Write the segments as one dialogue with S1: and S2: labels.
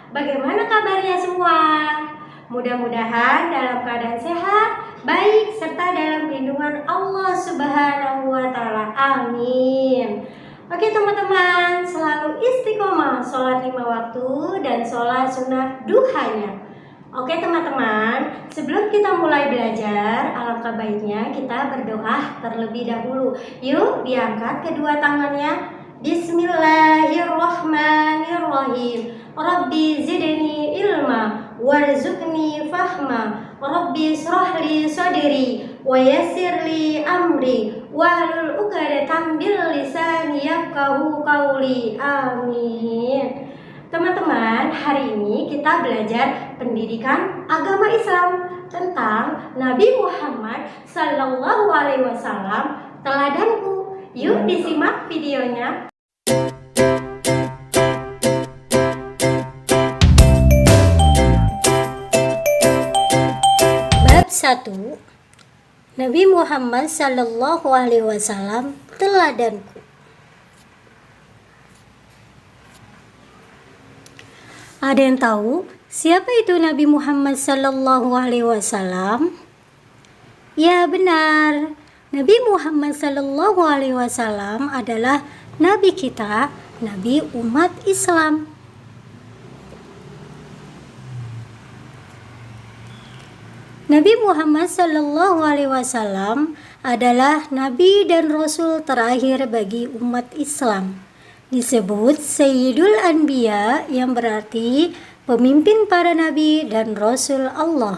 S1: Bagaimana kabarnya semua? Mudah-mudahan dalam keadaan sehat, baik, serta dalam lindungan Allah Subhanahu wa Ta'ala. Amin. Oke teman-teman, selalu istiqomah sholat 5 waktu dan sholat sunnah duhanya. Oke teman-teman, sebelum kita mulai belajar, alangkah baiknya kita berdoa terlebih dahulu. Yuk diangkat kedua tangannya. Bismillahirrahmanirrahim. Rabbi zidni ilma warzuqni fahma. Rabbi shrahli sadri wa yassirli amri wahlul 'uqdatam min lisani yafqahu qawli. Amin. Teman-teman, hari ini kita belajar pendidikan agama Islam tentang Nabi Muhammad Sallallahu Alaihi Wasallam, teladanku. Yuk disimak videonya. Bab 1. Nabi Muhammad Sallallahu Alaihi Wasallam, teladanku. Ada yang tahu siapa itu Nabi Muhammad Sallallahu Alaihi Wasallam? Ya benar, Nabi Muhammad Sallallahu Alaihi Wasallam adalah Nabi kita, Nabi umat Islam. Nabi Muhammad Sallallahu Alaihi Wasallam adalah Nabi dan Rasul terakhir bagi umat Islam. Disebut Sayyidul Anbiya yang berarti pemimpin para nabi dan rasul Allah.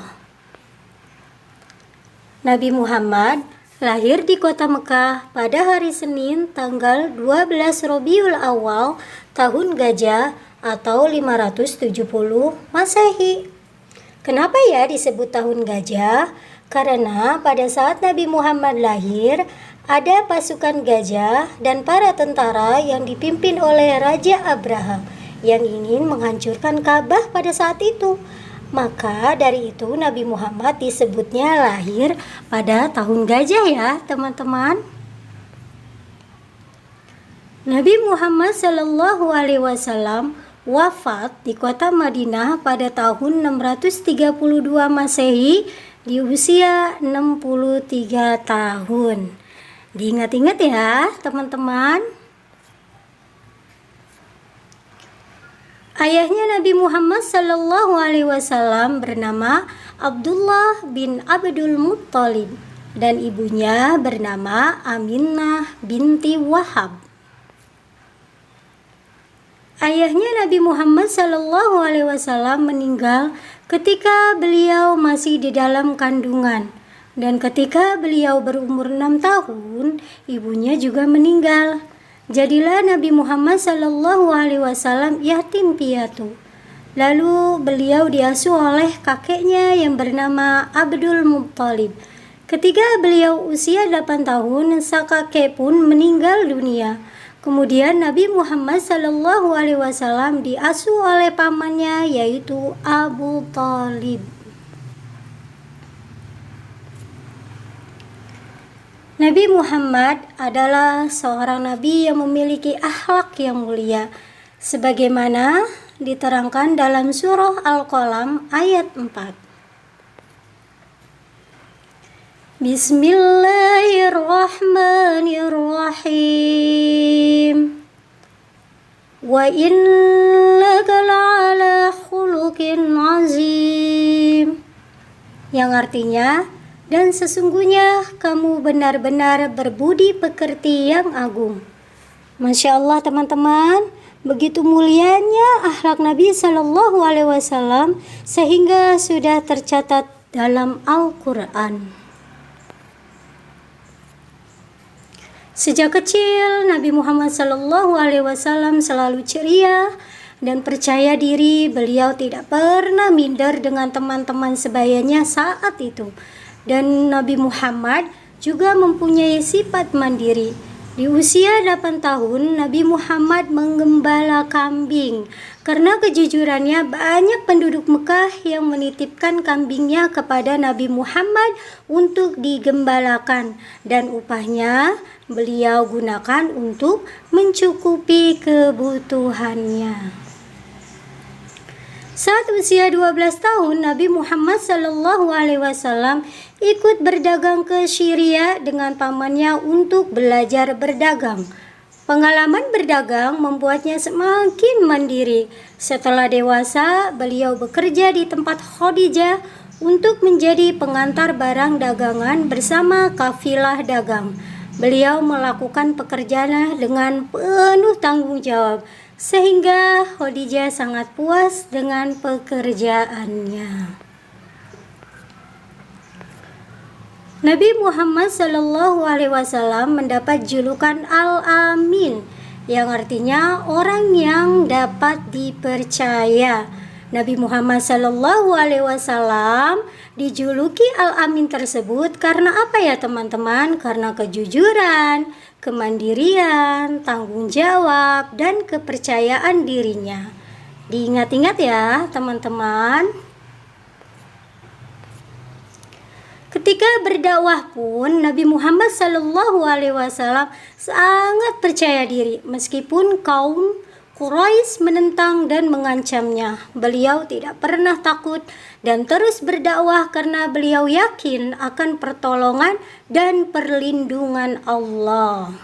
S1: Nabi Muhammad lahir di kota Mekah pada hari Senin tanggal 12 Rabiul Awal tahun Gajah atau 570 Masehi. Kenapa ya disebut tahun Gajah? Karena pada saat Nabi Muhammad lahir, ada pasukan gajah dan para tentara yang dipimpin oleh Raja Abraha yang ingin menghancurkan Ka'bah pada saat itu. Maka dari itu Nabi Muhammad disebutnya lahir pada tahun gajah ya teman-teman. Nabi Muhammad Sallallahu Alaihi Wasallam wafat di kota Madinah pada tahun 632 Masehi di usia 63 tahun. Diingat-ingat ya teman-teman. Ayahnya Nabi Muhammad Sallallahu Alaihi Wasallam bernama Abdullah bin Abdul Muttalib dan ibunya bernama Aminah binti Wahab. Ayahnya Nabi Muhammad Sallallahu Alaihi Wasallam meninggal ketika beliau masih di dalam kandungan. Dan ketika beliau berumur 6 tahun, ibunya juga meninggal. Jadilah Nabi Muhammad Sallallahu Alaihi Wasallam yatim piatu. Lalu beliau diasuh oleh kakeknya yang bernama Abdul Muttalib. Ketika beliau usia 8 tahun, sang kakek pun meninggal dunia. Kemudian Nabi Muhammad Sallallahu Alaihi Wasallam diasuh oleh pamannya yaitu Abu Thalib. Nabi Muhammad adalah seorang nabi yang memiliki akhlak yang mulia, sebagaimana diterangkan dalam surah Al-Qalam ayat 4. Bismillahirrahmanirrahim. Wa innaka la'ala khuluqin azim. Yang artinya, dan sesungguhnya kamu benar-benar berbudi pekerti yang agung. Masya Allah teman-teman, begitu mulianya akhlak Nabi Sallallahu Alaihi Wasallam sehingga sudah tercatat dalam Al-Quran. Sejak kecil, Nabi Muhammad Sallallahu Alaihi Wasallam selalu ceria dan percaya diri. Beliau tidak pernah minder dengan teman-teman sebayanya saat itu. Dan Nabi Muhammad juga mempunyai sifat mandiri. Di usia 8 tahun, Nabi Muhammad menggembala kambing. Karena kejujurannya, banyak penduduk Mekah yang menitipkan kambingnya kepada Nabi Muhammad untuk digembalakan. Dan upahnya beliau gunakan untuk mencukupi kebutuhannya. Saat usia 12 tahun, Nabi Muhammad SAW ikut berdagang ke Syria dengan pamannya untuk belajar berdagang. Pengalaman berdagang membuatnya semakin mandiri. Setelah dewasa, beliau bekerja di tempat Khadijah untuk menjadi pengantar barang dagangan bersama kafilah dagang. Beliau melakukan pekerjaannya dengan penuh tanggung jawab, sehingga Khadijah sangat puas dengan pekerjaannya. Nabi Muhammad SAW mendapat julukan Al-Amin, yang artinya orang yang dapat dipercaya. Nabi Muhammad SAW dijuluki Al-Amin tersebut karena apa ya teman-teman? Karena kejujuran, kemandirian, tanggung jawab, dan kepercayaan dirinya. Diingat-ingat ya teman-teman. Ketika berdakwah pun Nabi Muhammad SAW sangat percaya diri meskipun kaum Quraisy menentang dan mengancamnya. Beliau tidak pernah takut dan terus berdakwah karena beliau yakin akan pertolongan dan perlindungan Allah.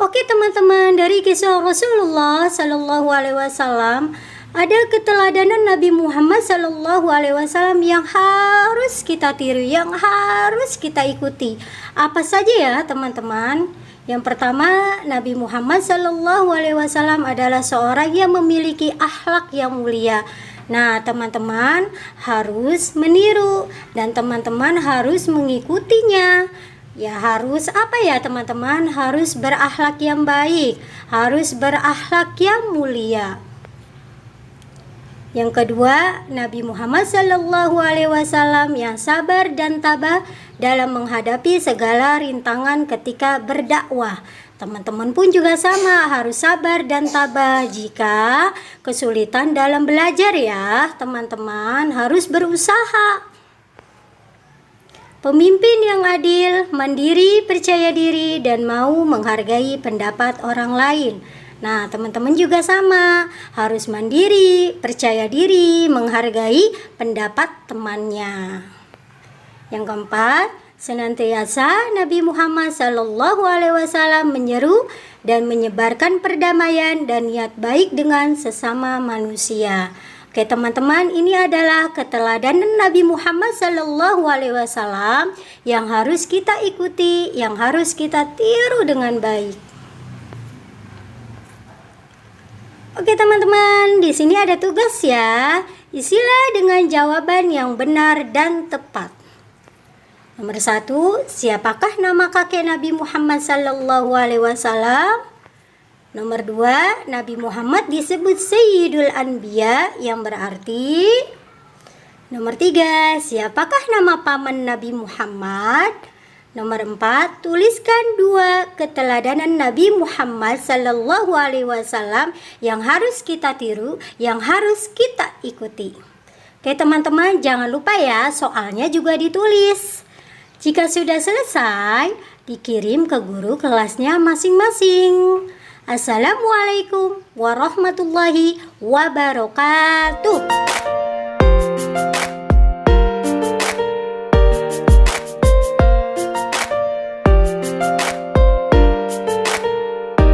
S1: Oke teman-teman, dari kisah Rasulullah SAW ada keteladanan Nabi Muhammad SAW yang harus kita tiru, yang harus kita ikuti. Apa saja ya teman-teman? Yang pertama, Nabi Muhammad SAW adalah seorang yang memiliki akhlak yang mulia. Nah teman-teman harus meniru dan teman-teman harus mengikutinya. Ya harus apa ya teman-teman? Harus berakhlak yang baik, harus berakhlak yang mulia. Yang kedua, Nabi Muhammad SAW yang sabar dan tabah dalam menghadapi segala rintangan ketika berdakwah. Teman-teman pun juga sama, harus sabar dan tabah jika kesulitan dalam belajar ya. Teman-teman harus berusaha. Pemimpin yang adil, mandiri, percaya diri, dan mau menghargai pendapat orang lain. Nah, teman-teman juga sama, harus mandiri, percaya diri, menghargai pendapat temannya. Yang keempat, senantiasa Nabi Muhammad SAW menyeru dan menyebarkan perdamaian dan niat baik dengan sesama manusia. Oke teman-teman, ini adalah keteladanan Nabi Muhammad SAW yang harus kita ikuti, yang harus kita tiru dengan baik. Oke teman-teman, di sini ada tugas ya. Isilah dengan jawaban yang benar dan tepat. Nomor 1, siapakah nama kakek Nabi Muhammad SAW? Nomor 2, Nabi Muhammad disebut Sayyidul Anbiya yang berarti. Nomor 3, siapakah nama paman Nabi Muhammad? Nomor 4, tuliskan 2 keteladanan Nabi Muhammad SAW yang harus kita tiru, yang harus kita ikuti. Oke teman-teman, jangan lupa ya, soalnya juga ditulis. Jika sudah selesai, dikirim ke guru kelasnya masing-masing. Assalamualaikum warahmatullahi wabarakatuh.